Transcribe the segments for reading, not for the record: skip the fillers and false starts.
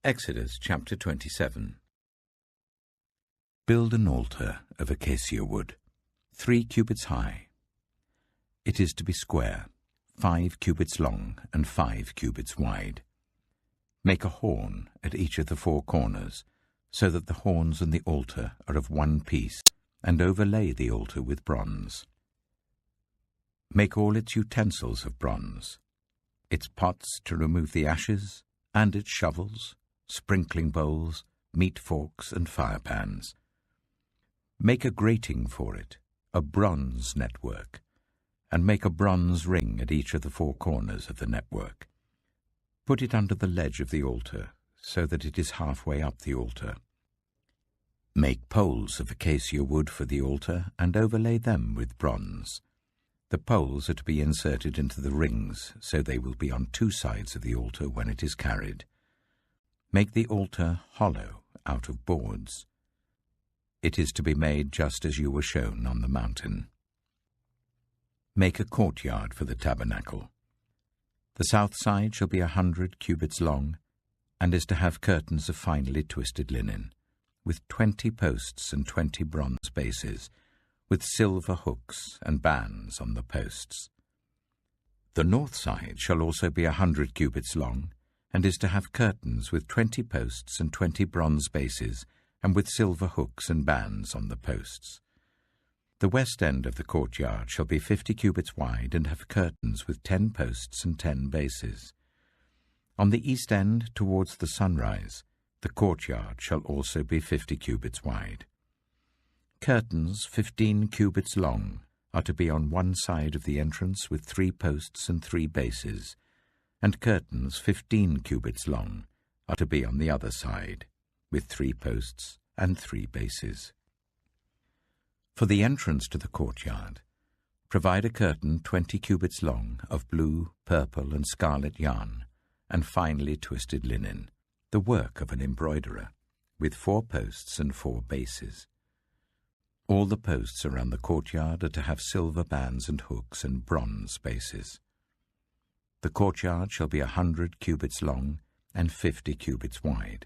Exodus chapter 27. Build an altar of acacia wood, 3 cubits high. It is to be square, 5 cubits long and 5 cubits wide. Make a horn at each of the 4 corners, so that the horns and the altar are of one piece, and overlay the altar with bronze. Make all its utensils of bronze, its pots to remove the ashes, and its shovels, sprinkling bowls, meat forks, and firepans. Make a grating for it, a bronze network, and make a bronze ring at each of the 4 corners of the network. Put it under the ledge of the altar, so that it is halfway up the altar. Make poles of acacia wood for the altar, and overlay them with bronze. The poles are to be inserted into the rings, so they will be on 2 sides of the altar when it is carried. Make the altar hollow out of boards. It is to be made just as you were shown on the mountain. Make a courtyard for the tabernacle. The south side shall be 100 cubits long, and is to have curtains of finely twisted linen, with 20 posts and 20 bronze bases, with silver hooks and bands on the posts. The north side shall also be 100 cubits long, and is to have curtains with 20 posts and 20 bronze bases, and with silver hooks and bands on the posts. The west end of the courtyard shall be 50 cubits wide, and have curtains with 10 posts and 10 bases. On the east end, towards the sunrise, the courtyard shall also be 50 cubits wide. Curtains 15 cubits long are to be on one side of the entrance with 3 posts and 3 bases, and curtains 15 cubits long are to be on the other side, with 3 posts and 3 bases. For the entrance to the courtyard, provide a curtain 20 cubits long of blue, purple, and scarlet yarn, and finely twisted linen, the work of an embroiderer, with 4 posts and 4 bases. All the posts around the courtyard are to have silver bands and hooks and bronze bases. The courtyard shall be 100 cubits long and 50 cubits wide,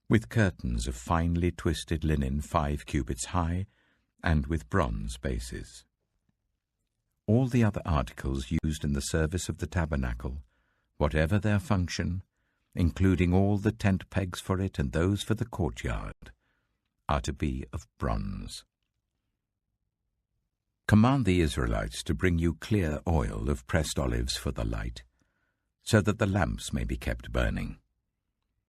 with curtains of finely twisted linen 5 cubits high, and with bronze bases. All the other articles used in the service of the tabernacle, whatever their function, including all the tent pegs for it and those for the courtyard, are to be of bronze. Command the Israelites to bring you clear oil of pressed olives for the light, so that the lamps may be kept burning.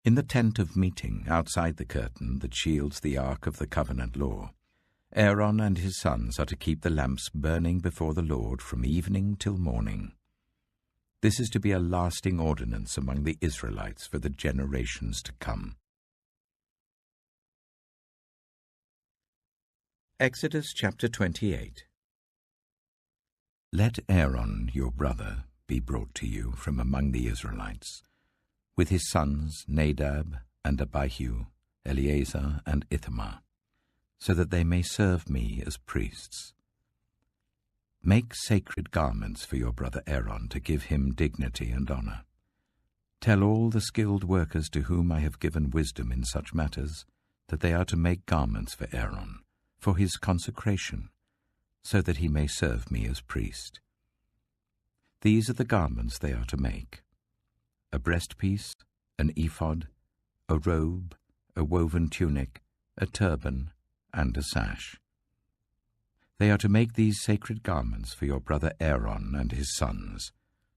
In the tent of meeting, outside the curtain that shields the ark of the covenant law, Aaron and his sons are to keep the lamps burning before the Lord from evening till morning. This is to be a lasting ordinance among the Israelites for the generations to come. Exodus chapter 28. Let Aaron, your brother, be brought to you from among the Israelites, with his sons Nadab and Abihu, Eleazar and Ithamar, so that they may serve me as priests. Make sacred garments for your brother Aaron to give him dignity and honor. Tell all the skilled workers to whom I have given wisdom in such matters that they are to make garments for Aaron, for his consecration, so that he may serve me as priest. These are the garments they are to make: a breastpiece, an ephod, a robe, a woven tunic, a turban, and a sash. They are to make these sacred garments for your brother Aaron and his sons,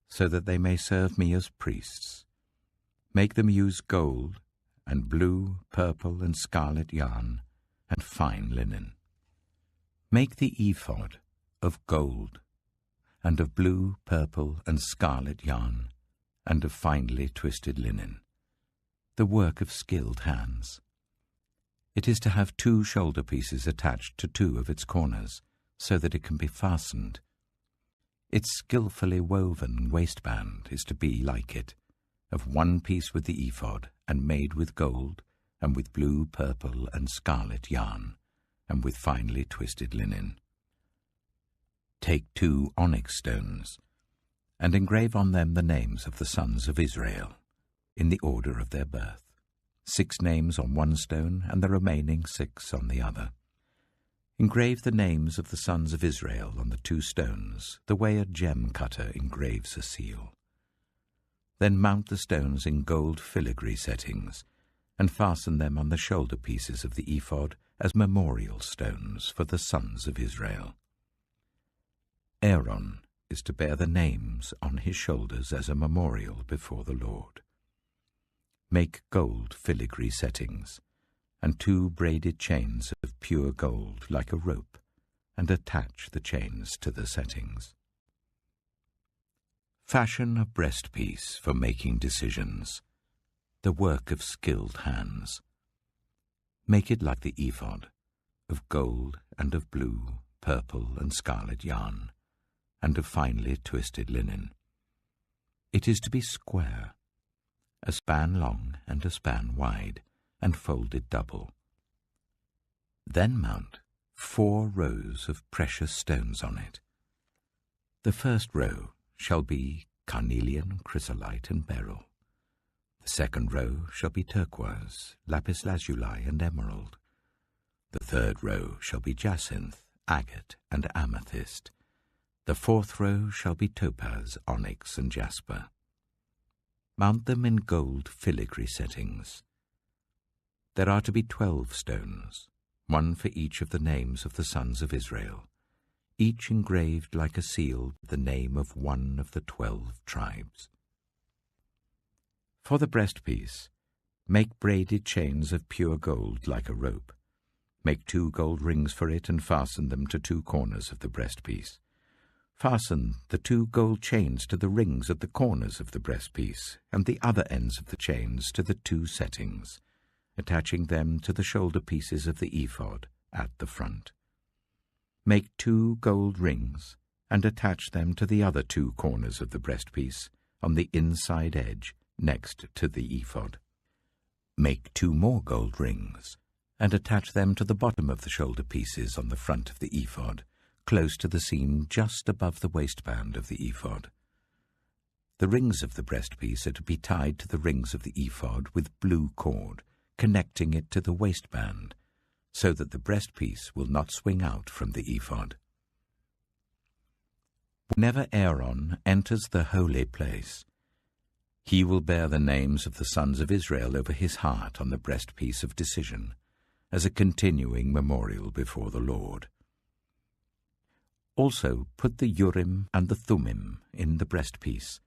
so that they may serve me as priests. Make them use gold, and blue, purple, and scarlet yarn, and fine linen. Make the ephod of gold, and of blue, purple, and scarlet yarn, and of finely twisted linen, the work of skilled hands. It is to have 2 shoulder pieces attached to 2 of its corners, so that it can be fastened. Its skillfully woven waistband is to be like it, of one piece with the ephod, and made with gold, and with blue, purple, and scarlet yarn, and with finely twisted linen. Take 2 onyx stones, and engrave on them the names of the sons of Israel, in the order of their birth. 6 names on one stone and the remaining 6 on the other. Engrave the names of the sons of Israel on the 2 stones, the way a gem cutter engraves a seal. Then mount the stones in gold filigree settings, and fasten them on the shoulder pieces of the ephod as memorial stones for the sons of Israel. Aaron is to bear the names on his shoulders as a memorial before the Lord. Make gold filigree settings, and 2 braided chains of pure gold like a rope, and attach the chains to the settings. Fashion a breastpiece for making decisions, the work of skilled hands. Make it like the ephod, of gold and of blue, purple and scarlet yarn, and of finely twisted linen. It is to be square, a span long and a span wide, and folded double. Then mount 4 rows of precious stones on it. The first row shall be carnelian, chrysolite, and beryl. The second row shall be turquoise, lapis lazuli, and emerald. The third row shall be jacinth, agate, and amethyst. The fourth row shall be topaz, onyx, and jasper. Mount them in gold filigree settings. There are to be 12 stones, 1 for each of the names of the sons of Israel, each engraved like a seal the name of one of the 12 tribes. For the breastpiece, make braided chains of pure gold like a rope. Make 2 gold rings for it and fasten them to 2 corners of the breastpiece. Fasten the 2 gold chains to the rings at the corners of the breastpiece, and the other ends of the chains to the 2 settings, attaching them to the shoulder pieces of the ephod at the front. Make 2 gold rings, and attach them to the other 2 corners of the breastpiece on the inside edge next to the ephod. Make 2 more gold rings, and attach them to the bottom of the shoulder pieces on the front of the ephod, close to the seam just above the waistband of the ephod. The rings of the breastpiece are to be tied to the rings of the ephod with blue cord, connecting it to the waistband, so that the breastpiece will not swing out from the ephod. Whenever Aaron enters the holy place, he will bear the names of the sons of Israel over his heart on the breastpiece of decision, as a continuing memorial before the Lord. Also put the Urim and the Thummim in the breastpiece,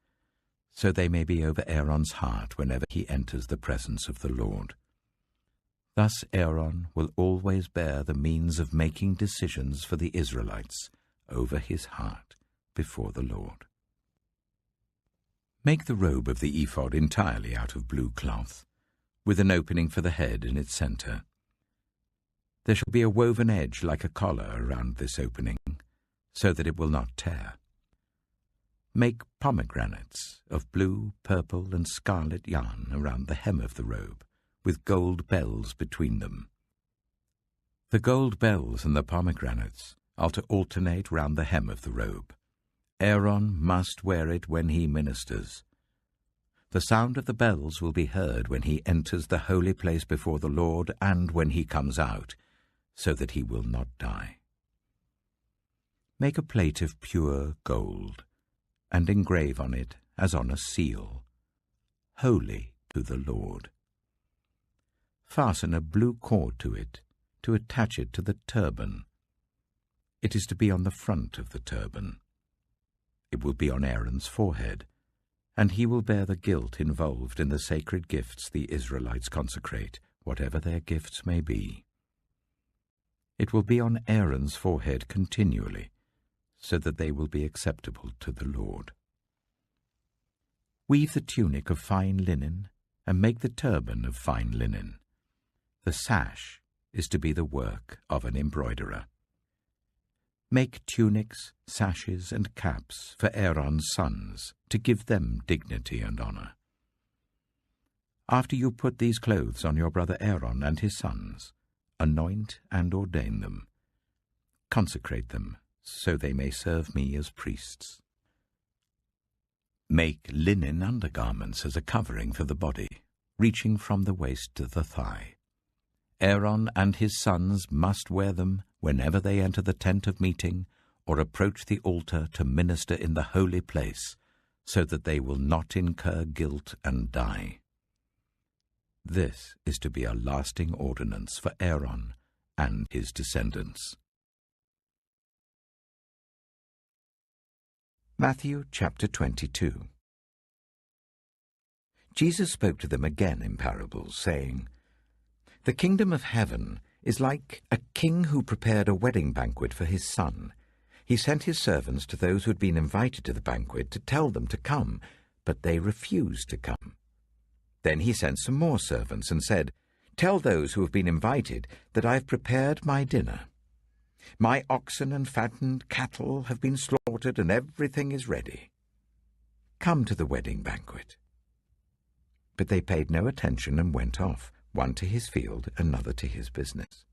so they may be over Aaron's heart whenever he enters the presence of the Lord. Thus Aaron will always bear the means of making decisions for the Israelites over his heart before the Lord. Make the robe of the ephod entirely out of blue cloth, with an opening for the head in its center. There shall be a woven edge like a collar around this opening, so that it will not tear. Make pomegranates of blue, purple, and scarlet yarn around the hem of the robe, with gold bells between them. The gold bells and the pomegranates are to alternate round the hem of the robe. Aaron must wear it when he ministers. The sound of the bells will be heard when he enters the holy place before the Lord and when he comes out, so that he will not die. Make a plate of pure gold, and engrave on it, as on a seal, Holy to the Lord. Fasten a blue cord to it, to attach it to the turban. It is to be on the front of the turban. It will be on Aaron's forehead, and he will bear the guilt involved in the sacred gifts the Israelites consecrate, whatever their gifts may be. It will be on Aaron's forehead continually, so that they will be acceptable to the Lord. Weave the tunic of fine linen, and make the turban of fine linen. The sash is to be the work of an embroiderer. Make tunics, sashes, and caps for Aaron's sons, to give them dignity and honor. After you put these clothes on your brother Aaron and his sons, anoint and ordain them. Consecrate them, so they may serve me as priests. Make linen undergarments as a covering for the body, reaching from the waist to the thigh. Aaron and his sons must wear them whenever they enter the tent of meeting or approach the altar to minister in the holy place, so that they will not incur guilt and die. This is to be a lasting ordinance for Aaron and his descendants. Matthew chapter 22. Jesus spoke to them again in parables, saying, "The kingdom of heaven is like a king who prepared a wedding banquet for his son. He sent his servants to those who had been invited to the banquet to tell them to come, but they refused to come. Then he sent some more servants and said, 'Tell those who have been invited that I have prepared my dinner. My oxen and fattened cattle have been slaughtered, and everything is ready. Come to the wedding banquet.' But they paid no attention and went off, one to his field, another to his business.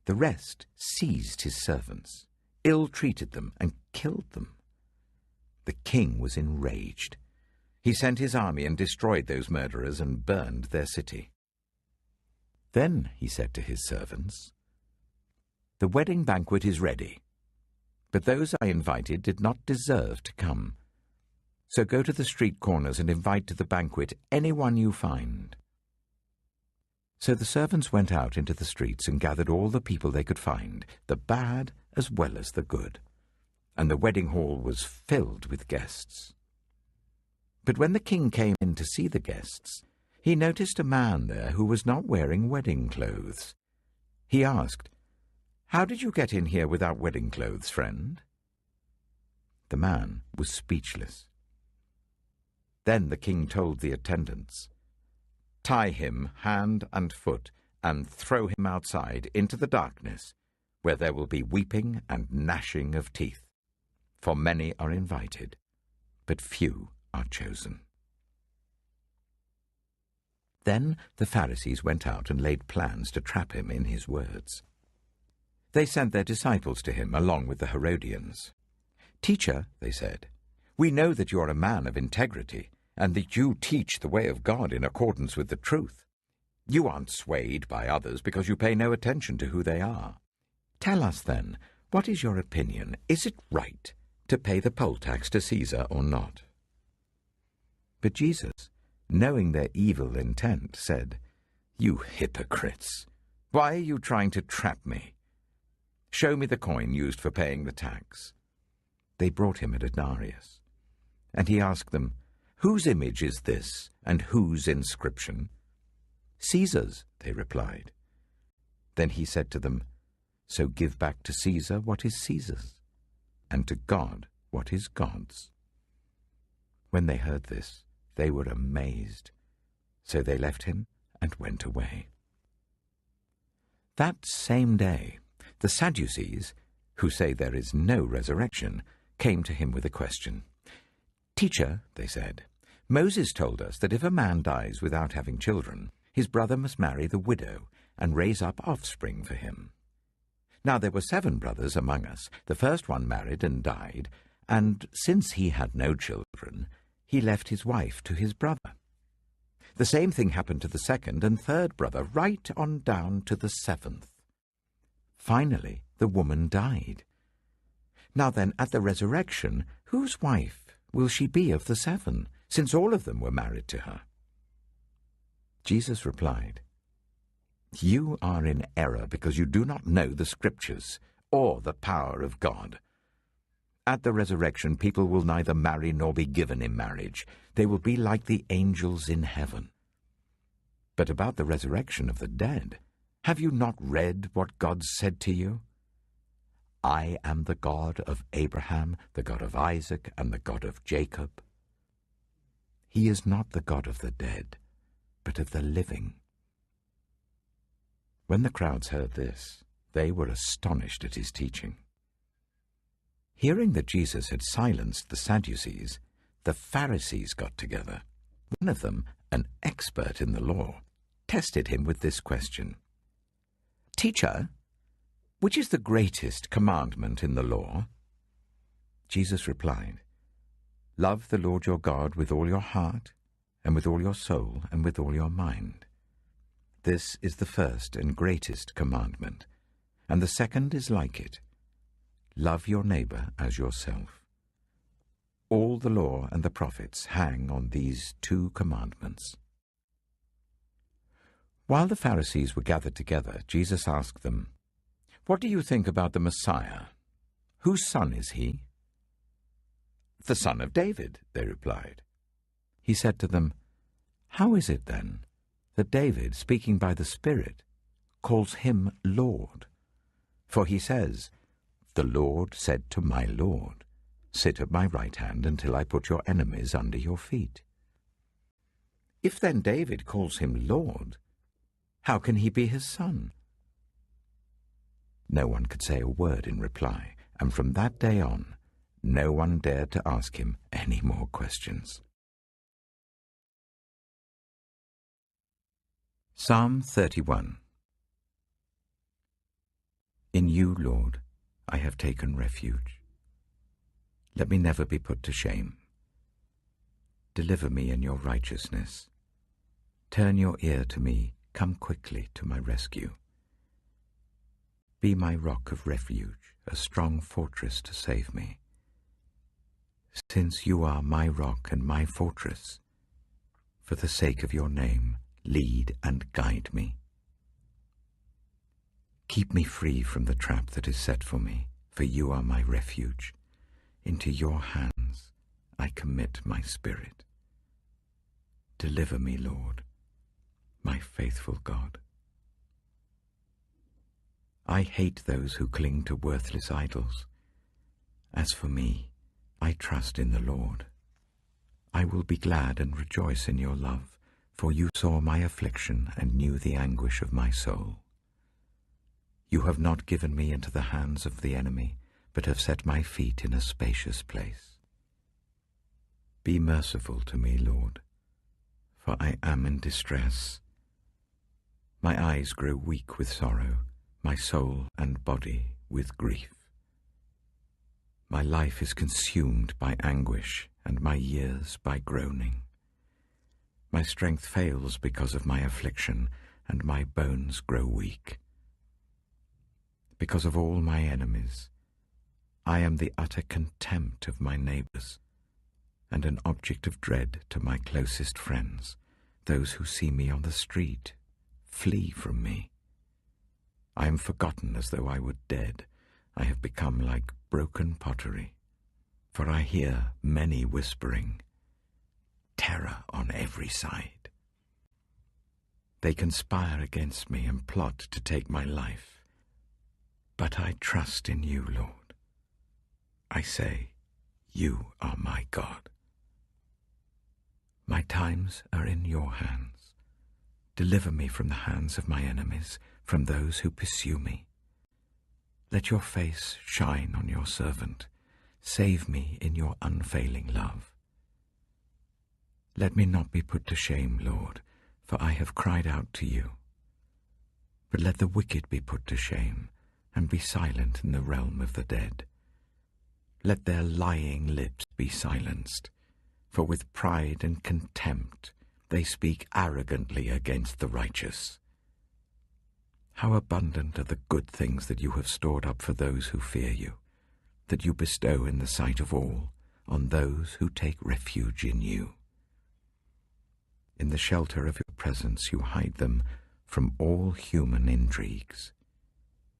The rest seized his servants, ill-treated them, and killed them. The king was enraged. He sent his army and destroyed those murderers and burned their city. Then he said to his servants, 'The wedding banquet is ready, but those I invited did not deserve to come. So go to the street corners and invite to the banquet anyone you find.' So the servants went out into the streets and gathered all the people they could find, the bad as well as the good, and the wedding hall was filled with guests. But when the king came in to see the guests, he noticed a man there who was not wearing wedding clothes. He asked, 'How did you get in here without wedding clothes, friend?' The man was speechless. Then the king told the attendants, 'Tie him hand and foot and throw him outside into the darkness, where there will be weeping and gnashing of teeth. For many are invited, but few are chosen.' Then the Pharisees went out and laid plans to trap him in his words. They sent their disciples to him along with the Herodians. 'Teacher,' they said, 'we know that you are a man of integrity, and that you teach the way of God in accordance with the truth. You aren't swayed by others because you pay no attention to who they are. Tell us then, what is your opinion? Is it right to pay the poll tax to Caesar or not?' But Jesus, knowing their evil intent, said, 'You hypocrites! Why are you trying to trap me? Show me the coin used for paying the tax.' They brought him a denarius. And he asked them, 'Whose image is this, and whose inscription?' 'Caesar's,' they replied. Then he said to them, 'So give back to Caesar what is Caesar's, and to God what is God's.' When they heard this, they were amazed. So they left him and went away. That same day, the Sadducees, who say there is no resurrection, came to him with a question. 'Teacher,' they said, 'Moses told us that if a man dies without having children, his brother must marry the widow and raise up offspring for him. Now there were 7 brothers among us. The first one married and died, and since he had no children, he left his wife to his brother. The same thing happened to the second and third brother, right on down to the 7th. Finally, the woman died. Now then, at the resurrection, whose wife will she be of the 7, since all of them were married to her?' Jesus replied, 'You are in error because you do not know the Scriptures or the power of God. At the resurrection, people will neither marry nor be given in marriage. They will be like the angels in heaven. But about the resurrection of the dead, have you not read what God said to you? I am the God of Abraham, the God of Isaac, and the God of Jacob. He is not the God of the dead, but of the living.' When the crowds heard this, they were astonished at his teaching. Hearing that Jesus had silenced the Sadducees, the Pharisees got together. One of them, an expert in the law, tested him with this question. 'Teacher, which is the greatest commandment in the law?' Jesus replied, 'Love the Lord your God with all your heart, and with all your soul, and with all your mind. This is the first and greatest commandment, and the second is like it. Love your neighbor as yourself. All the law and the prophets hang on these two commandments. While the Pharisees were gathered together, Jesus asked them, "What do you think about the Messiah? Whose son is he?" "The son of David," they replied. He said to them, "How is it then that David, speaking by the Spirit, calls him Lord? For he says, 'The Lord said to my Lord, sit at my right hand until I put your enemies under your feet.' If then David calls him Lord, how can he be his son?" No one could say a word in reply, and from that day on, no one dared to ask him any more questions. Psalm 31. In you, Lord, I have taken refuge. Let me never be put to shame. Deliver me in your righteousness. Turn your ear to me. Come quickly to my rescue. Be my rock of refuge, a strong fortress to save me. Since you are my rock and my fortress, for the sake of your name, lead and guide me. Keep me free from the trap that is set for me, for you are my refuge. Into your hands I commit my spirit. Deliver me, Lord, my faithful God. I hate those who cling to worthless idols. As for me, I trust in the Lord. I will be glad and rejoice in your love, for you saw my affliction and knew the anguish of my soul. You have not given me into the hands of the enemy, but have set my feet in a spacious place. Be merciful to me, Lord, for I am in distress. My eyes grow weak with sorrow, my soul and body with grief. My life is consumed by anguish, and my years by groaning. My strength fails because of my affliction, and my bones grow weak. Because of all my enemies, I am the utter contempt of my neighbors, and an object of dread to my closest friends. Those who see me on the street flee from me. I am forgotten as though I were dead. I have become like broken pottery, for I hear many whispering, terror on every side. They conspire against me and plot to take my life. But I trust in you, Lord. I say, you are my God. My times are in your hands. Deliver me from the hands of my enemies, from those who pursue me. Let your face shine on your servant. Save me in your unfailing love. Let me not be put to shame, Lord, for I have cried out to you. But let the wicked be put to shame, and be silent in the realm of the dead. Let their lying lips be silenced, for with pride and contempt they speak arrogantly against the righteous. How abundant are the good things that you have stored up for those who fear you, that you bestow in the sight of all, on those who take refuge in you. In the shelter of your presence you hide them from all human intrigues.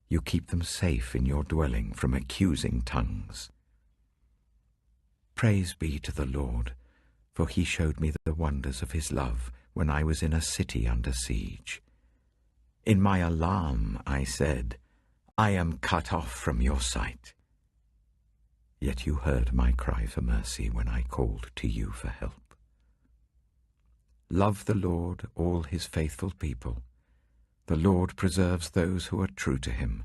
You keep them safe in your dwelling from accusing tongues. Praise be to the Lord, for he showed me the wonders of his love when I was in a city under siege. In my alarm I said, I am cut off from your sight. Yet you heard my cry for mercy when I called to you for help. Love the Lord, all his faithful people. The Lord preserves those who are true to him,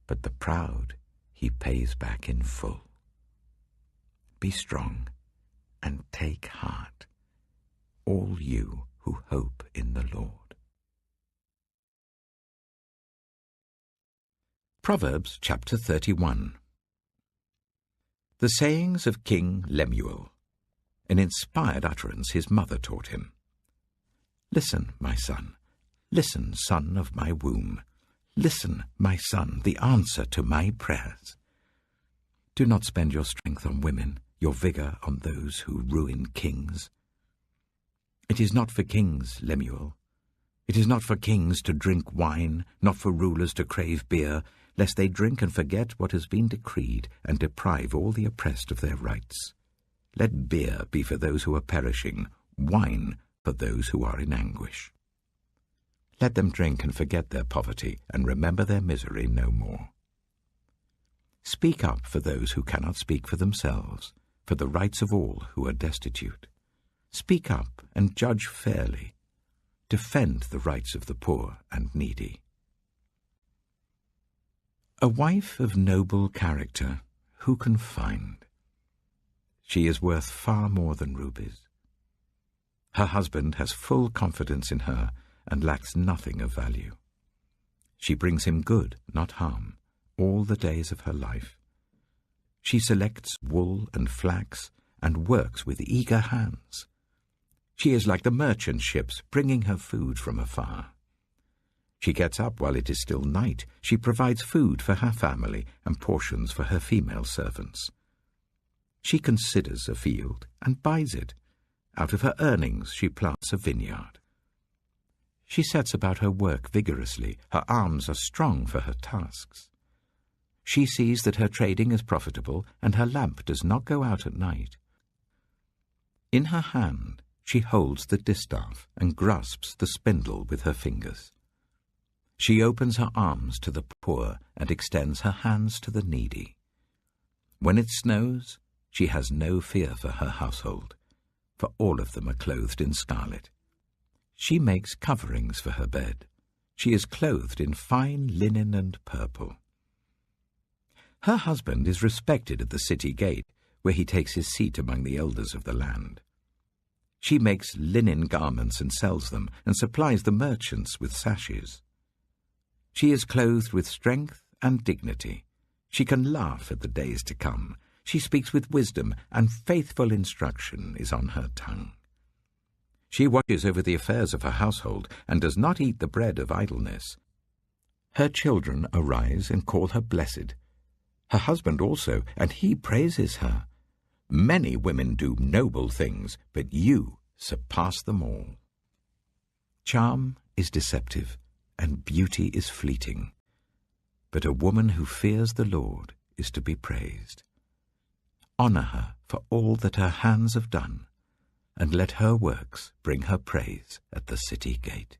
but the proud he pays back in full. Be strong and take heart, all you who hope in the Lord. Proverbs chapter 31. The sayings of King Lemuel. an inspired utterance his mother taught him. "Listen, my son. Listen, son of my womb. Listen, my son, the answer to my prayers. Do not spend your strength on women, your vigour on those who ruin kings. It is not for kings, Lemuel. It is not for kings to drink wine, not for rulers to crave beer, lest they drink and forget what has been decreed, and deprive all the oppressed of their rights. Let beer be for those who are perishing, wine for those who are in anguish. Let them drink and forget their poverty, and remember their misery no more. Speak up for those who cannot speak for themselves, for the rights of all who are destitute. Speak up and judge fairly. Defend the rights of the poor and needy." A wife of noble character, who can find? She is worth far more than rubies. Her husband has full confidence in her and lacks nothing of value. She brings him good, not harm, all the days of her life. She selects wool and flax and works with eager hands. She is like the merchant ships bringing her food from afar. She gets up while it is still night. She provides food for her family and portions for her female servants. She considers a field and buys it. Out of her earnings she plants a vineyard. She sets about her work vigorously. Her arms are strong for her tasks. She sees that her trading is profitable, and her lamp does not go out at night. In her hand she holds the distaff and grasps the spindle with her fingers. She opens her arms to the poor and extends her hands to the needy. When it snows, she has no fear for her household, for all of them are clothed in scarlet. She makes coverings for her bed. She is clothed in fine linen and purple. Her husband is respected at the city gate, where he takes his seat among the elders of the land. She makes linen garments and sells them, and supplies the merchants with sashes. She is clothed with strength and dignity. She can laugh at the days to come. She speaks with wisdom, and faithful instruction is on her tongue. She watches over the affairs of her household, and does not eat the bread of idleness. Her children arise and call her blessed. Her husband also, and he praises her. Many women do noble things, but you surpass them all. Charm is deceptive, and beauty is fleeting. But a woman who fears the Lord is to be praised. Honor her for all that her hands have done, and let her works bring her praise at the city gate.